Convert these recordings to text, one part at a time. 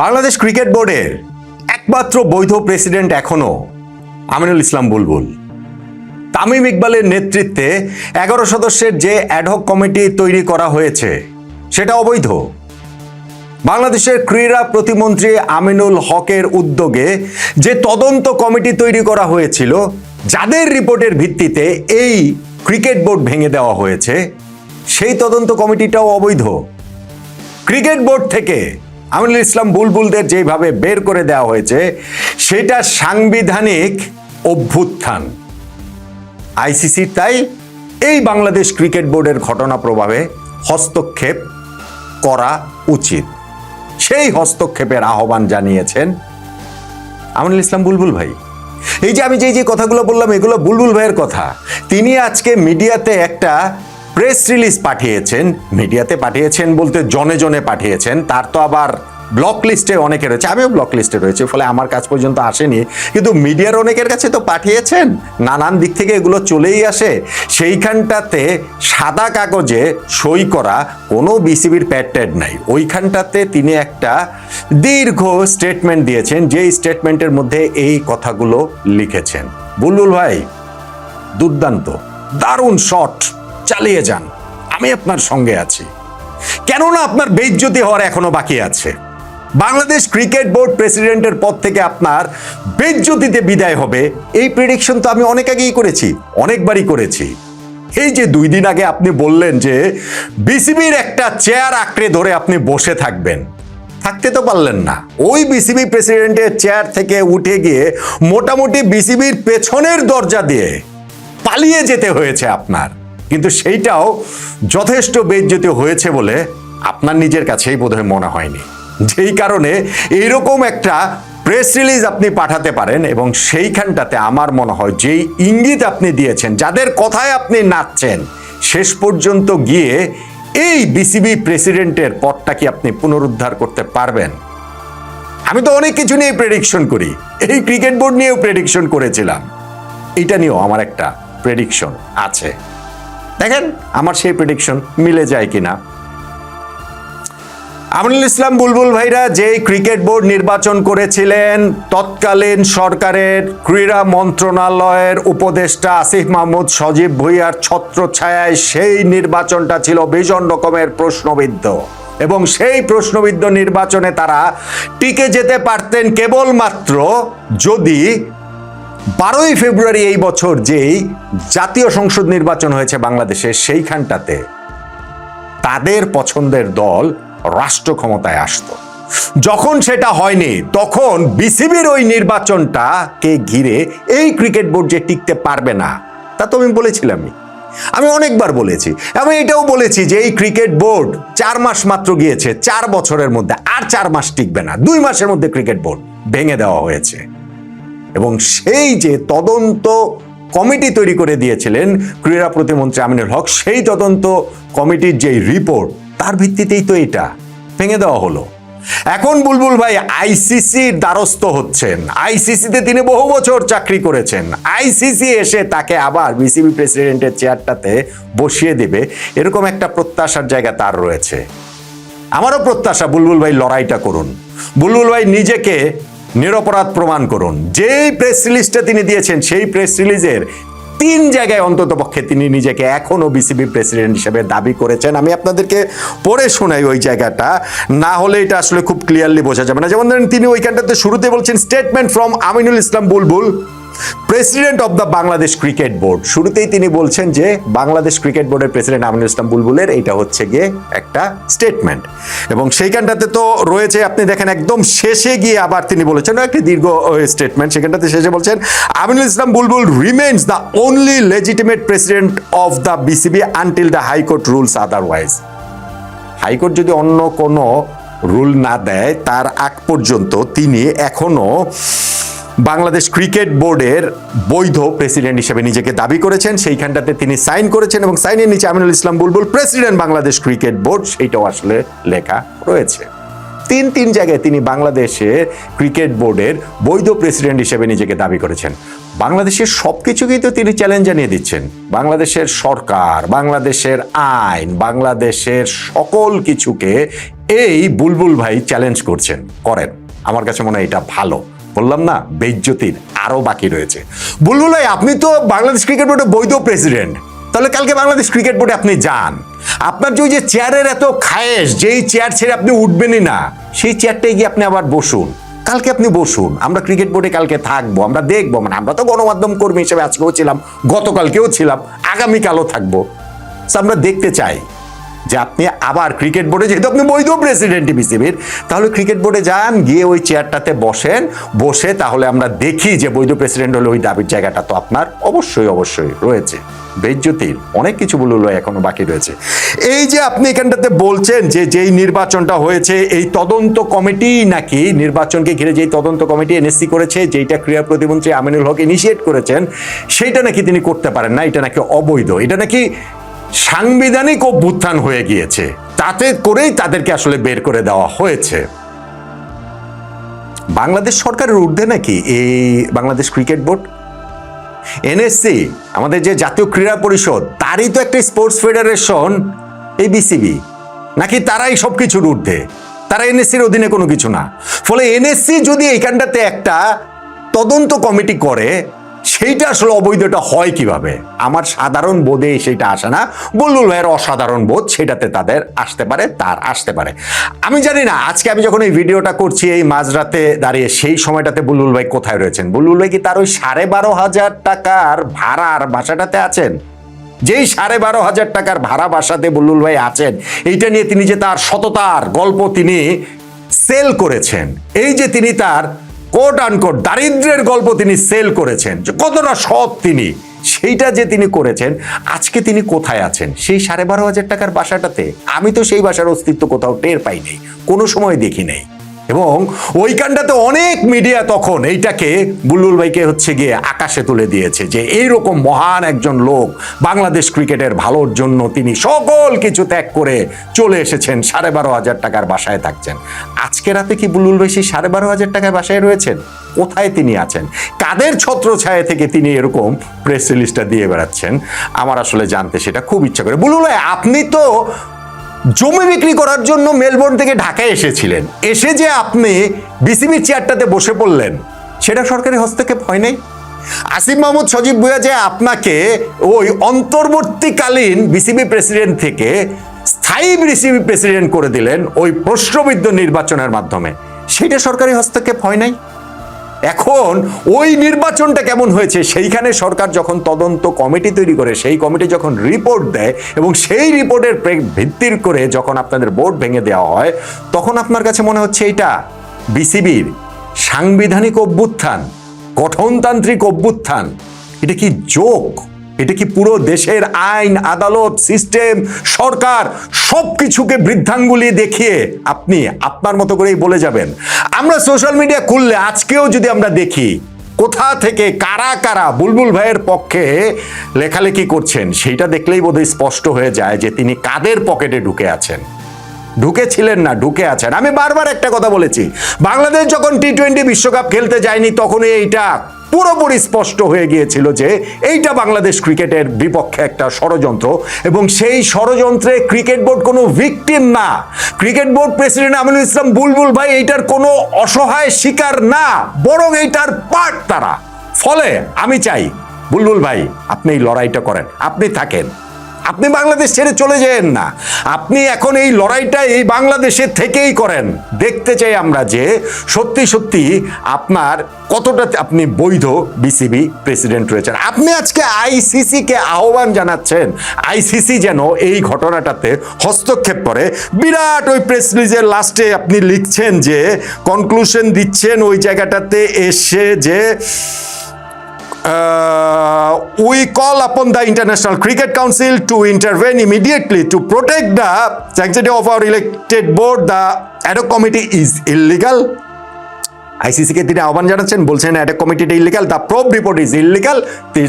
Bangladesh cricket বোর্ডের একমাত্র বৈধ প্রেসিডেন্ট এখনো আমিনুল ইসলাম বুলবুল। তামিম ইকবালের নেতৃত্বে 11 সদস্যের যে অ্যাডহক কমিটি তৈরি করা হয়েছে সেটা অবৈধ। বাংলাদেশের ক্রীড়া প্রতিমন্ত্রী আমিনুল হকের উদ্যোগে যে তদন্ত কমিটি তৈরি করা হয়েছিল, যাদের রিপোর্টের ভিত্তিতে এই ক্রিকেট বোর্ড ভেঙে দেওয়া হয়েছে, সেই তদন্ত কমিটিটাও অবৈধ। ক্রিকেট বোর্ড থেকে আমিনুল ইসলাম বুলবুলদের যেভাবে বের করে দেওয়া হয়েছে সেটা সাংবিধানিক অভ্যুত্থান। আইসিসির তাই এই বাংলাদেশ ক্রিকেট বোর্ডের ঘটনা প্রভাবে হস্তক্ষেপ করা উচিত। সেই হস্তক্ষেপের আহ্বান জানিয়েছেন আমিনুল ইসলাম বুলবুল ভাই। এই যে আমি যে কথাগুলো বললাম, এগুলো বুলবুল ভাইয়ের কথা। তিনি আজকে মিডিয়াতে একটা প্রেস রিলিজ পাঠিয়েছেন। মিডিয়াতে পাঠিয়েছেন বলতে জনে জনে পাঠিয়েছেন, তার তো আবার ব্লক লিস্টে অনেকে রয়েছে, আমিও ব্লক লিস্টে রয়েছে, ফলে আমার কাছ পর্যন্ত আসেনি, কিন্তু মিডিয়ার অনেকের কাছে তো পাঠিয়েছেন। নানান দিক থেকে এগুলো চলেই আসে। সেইখানটাতে সাদা কাগজে সই করা কোনো বিসিবির প্যাড ট্যাড নাই। ওইখানটাতে তিনি একটা দীর্ঘ স্টেটমেন্ট দিয়েছেন, যেই স্টেটমেন্টের মধ্যে এই কথাগুলো লিখেছেন। বুলবুল ভাই, দুর্দান্ত, দারুণ শট, চালিয়ে যান, আমি আপনার সঙ্গে আছি। কেননা আপনার বেইজ্জতি হওয়ার এখনো বাকি আছে। বাংলাদেশ ক্রিকেট বোর্ড প্রেসিডেন্টের পদ থেকে আপনার বেইজ্জতিতে বিদায় হবে, এই প্রেডিকশন তো আমি অনেক আগেই করেছি, অনেকবারই করেছি। এই যে 2 দিন আগে আপনি বললেন যে বিসিবির একটা চেয়ার আঁকড়ে ধরে আপনি বসে থাকবেন, থাকতে তো পারলেন না। ওই বিসিবি প্রেসিডেন্টের চেয়ার থেকে উঠে গিয়ে মোটামুটি বিসিবির পেছনের দরজা দিয়ে পালিয়ে যেতে হয়েছে আপনার। কিন্তু সেইটাও যথেষ্ট বেইজ্জতি হয়েছে বলে আপনার নিজের কাছেই বোধহয় মনে হয়নি। যেই কারণে এইরকম একটা প্রেস রিলিজ আপনি পাঠাতে পারেন, এবং সেইখানটাতে আমার মনে হয় যেই ইঙ্গিত আপনি দিয়েছেন, যাদের কথায় আপনি নাচছেন, শেষ পর্যন্ত গিয়ে এই বিসিবি প্রেসিডেন্টের পদটা কি আপনি পুনরুদ্ধার করতে পারবেন? আমি তো অনেক কিছু নিয়ে প্রেডিকশন করি, এই ক্রিকেট বোর্ড নিয়েও প্রেডিকশন করেছিলাম, এটা নিয়েও আমার একটা প্রেডিকশন আছে। দেখেন আমার সেই প্রেডিকশন মিলে যায় কিনা। আমিনুল ইসলাম বুলবুল ভাইরা যে ক্রিকেট বোর্ড নির্বাচন করেছিলেন, তৎকালীন সরকারের ক্রীড়া মন্ত্রণালয়ের উপদেষ্টা আসিফ মাহমুদ সজীব ভুঁইয়ার ছত্রছায়ায় সেই নির্বাচনটা ছিল ভীষণ রকমের প্রশ্নবিদ্ধ, এবং সেই প্রশ্নবিদ্ধ নির্বাচনে তারা টিকে যেতে পারতেন কেবলমাত্র যদি 12ই ফেব্রুয়ারি এই বছর যেই জাতীয় সংসদ নির্বাচন হয়েছে বাংলাদেশে, সেইখানটাতে তাদের পছন্দের দল রাষ্ট্র ক্ষমতায় আসতো। যখন সেটা হয়নি, তখন বিসিবির ওই নির্বাচনটাকে ঘিরে এই ক্রিকেট বোর্ড যে টিকতে পারবে না, তা তো আমি বলেছিলামই, আমি অনেকবার বলেছি। আমি এটাও বলেছি যে এই ক্রিকেট বোর্ড 4 মাস মাত্র গিয়েছে, 4 বছরের মধ্যে আর 4 মাস টিকবে না। 2 মাসের মধ্যে ক্রিকেট বোর্ড ভেঙে দেওয়া হয়েছে। এবং সেই যে তদন্ত কমিটি তৈরি করে দিয়েছিলেন ক্রীড়া প্রতিমন্ত্রী আমিনুল হক, সেই তদন্ত কমিটির যে রিপোর্ট, তার ভিত্তিতেই তো এটা ভেঙে দেওয়া হলো। এখন বুলবুল ভাই আইসিসির দ্বারস্থ হচ্ছেন। আইসিসিতে তিনি বহু বছর চাকরি করেছেন, আইসিসি এসে তাকে আবার বিসিবি প্রেসিডেন্টের চেয়ারটাতে বসিয়ে দিবে, এরকম একটা প্রত্যাশার জায়গা তার রয়েছে। আমারও প্রত্যাশা বুলবুল ভাই লড়াইটা করুন, বুলবুল ভাই নিজেকে নিরপরাধ প্রমাণ করুন। যেই প্রেস রিলিজটা তিনি দিয়েছেন, সেই প্রেস রিলিজের 3 জায়গায় অন্তত পক্ষে তিনি নিজেকে এখনো বিসিবি প্রেসিডেন্ট হিসেবে দাবি করেছেন। আমি আপনাদেরকে পড়ে শোনাই ওই জায়গাটা, না হলে এটা আসলে খুব ক্লিয়ারলি বোঝা যাবে না। যেমন ধরেন তিনি ওইখানটাতে শুরুতে বলছেন statement from Aminul Islam Bulbul, president of the Bangladesh cricket board. শুরুতেই তিনি বলছেন যে বাংলাদেশ ক্রিকেট বোর্ডের প্রেসিডেন্ট আমিনুল ইসলাম বুলবুলের এটা হচ্ছে গিয়ে একটা স্টেটমেন্ট, এবং সেইখানটাতে তো রয়েছে, আপনি দেখেন একদম শেষে গিয়ে আবার তিনি বলেছেন একটি দীর্ঘ স্টেটমেন্ট, সেখানটাতে শেষে বলছেন Aminul Islam Bulbul remains the only legitimate president of the BCB until the high court rules otherwise. High court যদি অন্য কোনো রুল না দেয়, তার আগ পর্যন্ত তিনি এখনো বাংলাদেশ ক্রিকেট বোর্ডের বৈধ প্রেসিডেন্ট হিসেবে নিজেকে দাবি করেছেন। সেইখানটাতে তিনি সাইন করেছেন, এবং সাইনের নিচে আমিনুল ইসলাম বুলবুল প্রেসিডেন্ট বাংলাদেশ ক্রিকেট বোর্ড, সেইটাও আসলে লেখা রয়েছে। 3 জায়গায় তিনি বাংলাদেশের ক্রিকেট বোর্ডের বৈধ প্রেসিডেন্ট হিসেবে নিজেকে দাবি করেছেন। বাংলাদেশের সবকিছুকেই তো তিনি চ্যালেঞ্জ জানিয়ে দিচ্ছেন। বাংলাদেশের সরকার, বাংলাদেশের আইন, বাংলাদেশের সকল কিছুকে এই বুলবুল ভাই চ্যালেঞ্জ করছেন, করেন, আমার কাছে মনে হয় এটা ভালো। বললাম না, বেইজ্জতির আরো বাকি রয়েছে। বুলবুল ভাই, আপনি তো বাংলাদেশ ক্রিকেট বোর্ডের বৈধ প্রেসিডেন্ট, তাহলে কালকে বাংলাদেশ ক্রিকেট বোর্ডে আপনি যান। আপনার যে ওই যে চেয়ারের এত খায়েশ, যেই চেয়ার ছেড়ে আপনি উঠবেনই না, সেই চেয়ারটাই গিয়ে আপনি আবার বসুন। কালকে আপনি বসুন, আমরা ক্রিকেট বোর্ডে কালকে থাকবো, আমরা দেখবো। মানে আমরা তো গণমাধ্যম কর্মী হিসেবে আজকেও ছিলাম, গতকালকেও ছিলাম, আগামীকালও থাকবো। আমরা দেখতে চাই যে আপনি আবার ক্রিকেট বোর্ডে, যেহেতু আপনি বৈধ প্রেসিডেন্ট বিসিবির, তাহলে ক্রিকেট বোর্ডে যান, গিয়ে ওই চেয়ারটাতে বসেন, বসে তাহলে আমরা দেখি যে বৈধ প্রেসিডেন্ট হলে ওই দাবির জায়গাটা তো আপনার অবশ্যই অবশ্যই রয়েছে। বেইজ্জতির অনেক কিছু বললো এখনো বাকি রয়েছে। এই যে আপনি এখানটাতে বলছেন যে যেই নির্বাচনটা হয়েছে, এই তদন্ত কমিটি নাকি নির্বাচনকে ঘিরে যেই তদন্ত কমিটি এনএসসি করেছে, যেটা ক্রীড়া প্রতিমন্ত্রী আমিনুল হক ইনিশিয়েট করেছেন, সেইটা নাকি তিনি করতে পারেন না, এটা নাকি অবৈধ, এটা নাকি সাংবিধানিক অভ্যুত্থান হয়ে গিয়েছে, তাতে করেই তাদেরকে আসলে বের করে দেওয়া হয়েছে। বাংলাদেশ সরকারের ঊর্ধ্বে নাকি এই বাংলাদেশ ক্রিকেট বোর্ড? এনএসসি, আমাদের যে জাতীয় ক্রীড়া পরিষদ, তারই তো একটা স্পোর্টস ফেডারেশন এই বিসিবি, নাকি তারাই সবকিছুর ঊর্ধ্বে? তারা এনএসসির অধীনে কোনো কিছু না। ফলে এনএসসি যদি এইখানটাতে একটা তদন্ত কমিটি করে, সেইটা আসলে অবৈধটা হয় কিভাবে? আমার সাধারণ বোধে সেইটা আসে না। বুলবুল ভাইয়ের অসাধারণ বোধ সেটাতে তাদের আসতে পারে, তার আসতে পারে। আমি জানি না আজকে আমি যখন এই ভিডিওটা করছি এই মাঝরাতে দাঁড়িয়ে, সেই সময়টাতে বুলবুল ভাই কোথায় রয়েছেন? বুলবুল ভাই কি তার ওই 12,500 টাকার ভাড়ার বাসাটাতে আছেন? যেই 12,500 টাকার ভাড়া বাসাতে বুলবুল ভাই আছেন, এইটা নিয়ে তিনি যে তার সততার গল্প তিনি সেল করেছেন, এই যে তিনি তার কোট আনকোট দারিদ্রের গল্প তিনি সেল করেছেন, যে কতটা সৎ তিনি, সেইটা যে তিনি করেছেন, আজকে তিনি কোথায় আছেন? সেই 12,500 টাকার বাসাটাতে। আমি তো সেই বাসার অস্তিত্ব কোথাও টের পাই নাই, কোনো সময় দেখি নাই। এবং ওইখানটাতে অনেক মিডিয়া তখন এইটাকে বুলবুল ভাইকে হচ্ছে গিয়ে আকাশে তুলে দিয়েছে যে এইরকম মহান একজন লোক, বাংলাদেশ ক্রিকেটের ভালোর জন্য তিনি সকল কিছু ত্যাগ করে চলে এসেছেন, 12,500 টাকার বাসায় থাকছেন। আজকে রাতে কি বুলবুল ভাই সেই 12,500 টাকার বাসায় রয়েছেন? কোথায় তিনি আছেন? কাদের ছত্রছায়া থেকে তিনি এরকম প্রেস রিলিজটা দিয়ে বেড়াচ্ছেন? আমার আসলে জানতে সেটা খুব ইচ্ছা করে। বুলবুল ভাই, আপনি তো জমি বিক্রি করার জন্য মেলবোর্ন থেকে ঢাকায় এসেছিলেন, এসে যে আপনি বিসিবির চেয়ারটাতে বসে পড়লেন, সেটা সরকারি হস্তক্ষেপ হয় নাই? আসিফ মাহমুদ সজীব ভুঁইয়া যে আপনাকে ওই অন্তর্বর্তীকালীন বিসিবি প্রেসিডেন্ট থেকে স্থায়ী বিসিবি প্রেসিডেন্ট করে দিলেন ওই প্রশ্নবিদ্ধ নির্বাচনের মাধ্যমে, সেটা সরকারি হস্তক্ষেপ হয় নাই? এখন ওই নির্বাচনটা কেমন হয়েছে সেইখানে সরকার যখন তদন্ত কমিটি তৈরি করে, সেই কমিটি যখন রিপোর্ট দেয় এবং সেই রিপোর্টের ভিত্তির করে যখন আপনাদের বোর্ড ভেঙে দেওয়া হয়, তখন আপনার কাছে মনে হচ্ছে এটা বিসিবির সাংবিধানিক অভ্যুত্থান, গঠনতান্ত্রিক অভ্যুত্থান। এটা কি জোক? এটা কি পুরো দেশের আইন, আদালত, সিস্টেম, সরকার সবকিছুকে বৃদ্ধাঙ্গুলি দেখিয়ে আপনি আপনার মতো করেই বলে যাবেন? আমরা সোশ্যাল মিডিয়া খুললে আজকেও যদি আমরা দেখি কোথা থেকে কারা কারা বুলবুল ভাইয়ের পক্ষে লেখালেখি করছেন, সেইটা দেখলেই বোধহয় স্পষ্ট হয়ে যায় যে তিনি কাদের পকেটে ঢুকে আছেন। ঢুকেছিলেন না, ঢুকে আছেন। আমি বারবার একটা কথা বলেছি, বাংলাদেশ যখন টি-20 বিশ্বকাপ খেলতে যায়নি, তখনই এইটা পুরোপুরি স্পষ্ট হয়ে গিয়েছিল যে এইটা বাংলাদেশ ক্রিকেটের বিপক্ষে একটা ষড়যন্ত্র, এবং সেই ষড়যন্ত্রে ক্রিকেট বোর্ড কোনো ভিকটিম না, cricket board president Aminul Islam বুলবুল ভাই এইটার কোনো অসহায় শিকার না, বরং এইটার পার্ট তারা। ফলে আমি চাই বুলবুল ভাই আপনি এই লড়াইটা করেন, আপনি থাকেন, আপনি বাংলাদেশ ছেড়ে চলে যান না, আপনি এখন এই লড়াইটা এই বাংলাদেশে থেকেই করেন। দেখতে চাই আমরা যে সত্যি সত্যি আপনার কতটা আপনি বৈধ বিসিবি প্রেসিডেন্ট রয়েছেন। আপনি আজকে আইসিসি কে আহ্বান জানাচ্ছেন আইসিসি যেন এই ঘটনাটাতে হস্তক্ষেপ করে। বিরাট ওই প্রেস রিলিজের লাস্টে আপনি লিখছেন যে কনক্লুশন দিচ্ছেন ওই জায়গাটাতে এসে যে we call upon the International Cricket Council to intervene immediately to protect the sanctity of our elected board. The ad hoc committee is illegal. ICC কে তিনি আহ্বান জানাচ্ছেন, বলছেন অ্যাডক কমিটিটা illegal, the probe report is illegal,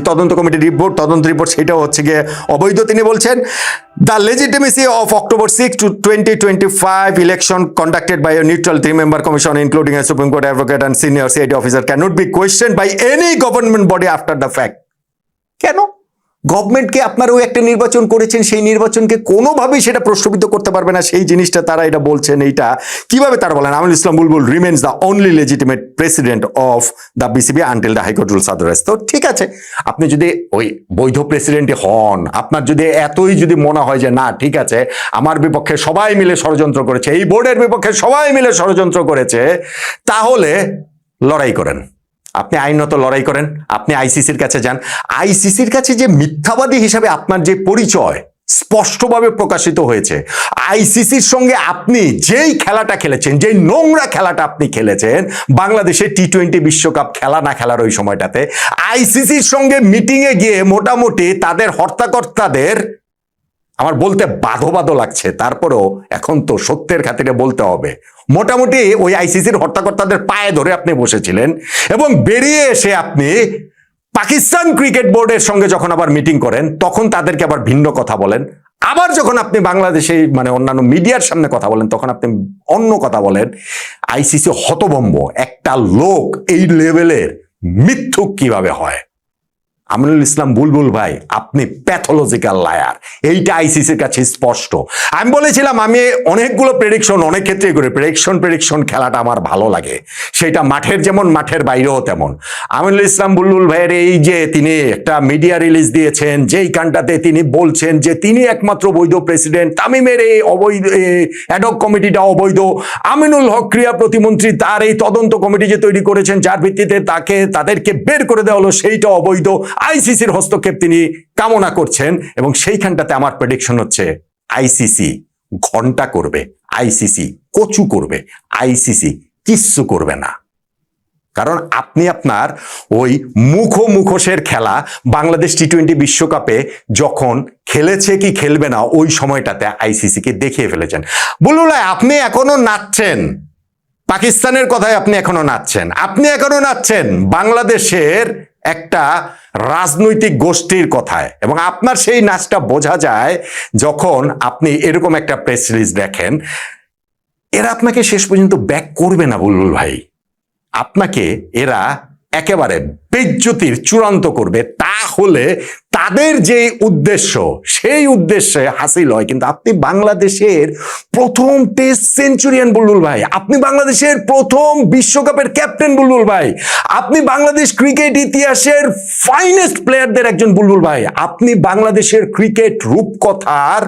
তদন্ত কমিটির report, তদন্ত report সেটাও হচ্ছে গিয়ে অবৈধ তিনি বলছেন। The legitimacy of October 6, 2025 election conducted by a neutral 3-member commission including a Supreme Court advocate and senior CID officer cannot be questioned by any government body after the fact. কেন? গভর্নমেন্টকে আপনারা ওই একটা নির্বাচন করেছেন, সেই নির্বাচনকে কোনোভাবেই সেটা প্রশ্নবিদ্ধ করতে পারবে না, সেই জিনিসটা তারা এটা বলছেন। এইটা কিভাবে তারা বলেন? Aminul Islam Bulbul remains the only legitimate president of the BCB until the high court rules otherwise. তো ঠিক আছে, আপনি যদি ওই বৈধ প্রেসিডেন্টই হন, আপনার যদি এতই যদি মনে হয় যে না ঠিক আছে আমার বিপক্ষে সবাই মিলে ষড়যন্ত্র করেছে, এই বোর্ডের বিপক্ষে সবাই মিলে ষড়যন্ত্র করেছে, তাহলে লড়াই করেন, আপনি আইনত লড়াই করেন, আপনি আইসিসির কাছে যান। আইসিসির কাছে যে মিথ্যাবাদী হিসাবে আপনার যে পরিচয় স্পষ্টভাবে প্রকাশিত হয়েছে, আইসিসির সঙ্গে আপনি যেই খেলাটা খেলেছেন, যেই নোংরা খেলাটা আপনি খেলেছেন বাংলাদেশে টি-20 বিশ্বকাপ খেলা না খেলার ওই সময়টাতে, আইসিসির সঙ্গে মিটিংয়ে গিয়ে মোটামুটি তাদের হর্তাকর্তাদের, আমার বলতে বাধো বাধো লাগছে, তারপরেও এখন তো সত্যের খাতিরে বলতে হবে, মোটামুটি ওই আইসিসির হর্তাকর্তাদের পায়ে ধরে আপনি বসেছিলেন এবং বেরিয়ে এসে আপনি পাকিস্তান ক্রিকেট বোর্ডের সঙ্গে যখন আবার মিটিং করেন তখন তাদেরকে আবার ভিন্ন কথা বলেন, আবার যখন আপনি বাংলাদেশে মানে অন্যান্য মিডিয়ার সামনে কথা বলেন তখন আপনি অন্য কথা বলেন। আইসিসি হতভম্ব, একটা লোক এই লেভেলের মিথ্যুক কিভাবে হয়? আমিনুল ইসলাম বুলবুল ভাই, আপনি প্যাথোলজিক্যাল লায়ার, এইটা আইসিসির কাছে স্পষ্ট। আমি বলেছিলাম আমি অনেকগুলো প্রেডিকশন অনেক ক্ষেত্রে করি, প্রেডিকশন খেলাটা আমার ভালো লাগে, সেটা মাঠের যেমন মাঠের বাইরেও তেমন। আমিনুল ইসলাম বুলবুল ভাইয়ের এই যে তিনি একটা মিডিয়া রিলিজ দিয়েছেন যেই কানটাতে তিনি বলছেন যে তিনি একমাত্র বৈধ প্রেসিডেন্ট, তামিমের এই অবৈধ অ্যাডহক কমিটিটা অবৈধ, আমিনুল হক ক্রীড়া প্রতিমন্ত্রী তার এই তদন্ত কমিটি যে তৈরি করেছেন যার ভিত্তিতে তাদেরকে বের করে দেওয়া হলো সেইটা অবৈধ, আইসিসির হস্তক্ষেপ তিনি কামনা করছেন। এবং সেইখানটাতে আমার প্রেডিকশন হচ্ছে আইসিসি ঘন্টা করবে, আইসিসি কচু করবে, আইসিসি কিচ্ছু করবে না। কারণ আপনি আপনার ওই মুখোশের খেলা বাংলাদেশ টি-20 বিশ্বকাপে যখন খেলেছে কি খেলবে না ওই সময়টাতে আইসিসিকে দেখিয়ে ফেলেছেন। বুলবুল ভাই, আপনি এখনো নাচছেন পাকিস্তানের কথায়, আপনি এখনো নাচছেন বাংলাদেশের একটা রাজনৈতিক গোষ্ঠীর কথায়, এবং আপনার সেই নাচটা বোঝা যায় যখন আপনি এরকম একটা প্রেস রিলিজ দেখেন। এরা আপনাকে শেষ পর্যন্ত ব্যাক করবে না বুলবুল ভাই, আপনাকে এরা একেবারে বেইজ্জতির চূড়ান্ত করবে, তাহলে তাদের যে উদ্দেশ্য সেই উদ্দেশ্যে হাসিল হয়। কিন্তু আপনি বাংলাদেশের প্রথম টেস্ট সেঞ্চুরিয়ান বুলবুল ভাই, আপনি বাংলাদেশের প্রথম বিশ্বকাপের ক্যাপ্টেন বুলবুল ভাই, আপনি বাংলাদেশ ক্রিকেট ইতিহাসের ফাইনেস্ট প্লেয়ারদের একজন বুলবুল ভাই, আপনি বাংলাদেশের ক্রিকেট রূপকথার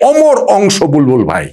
অমর অংশ বুলবুল ভাই।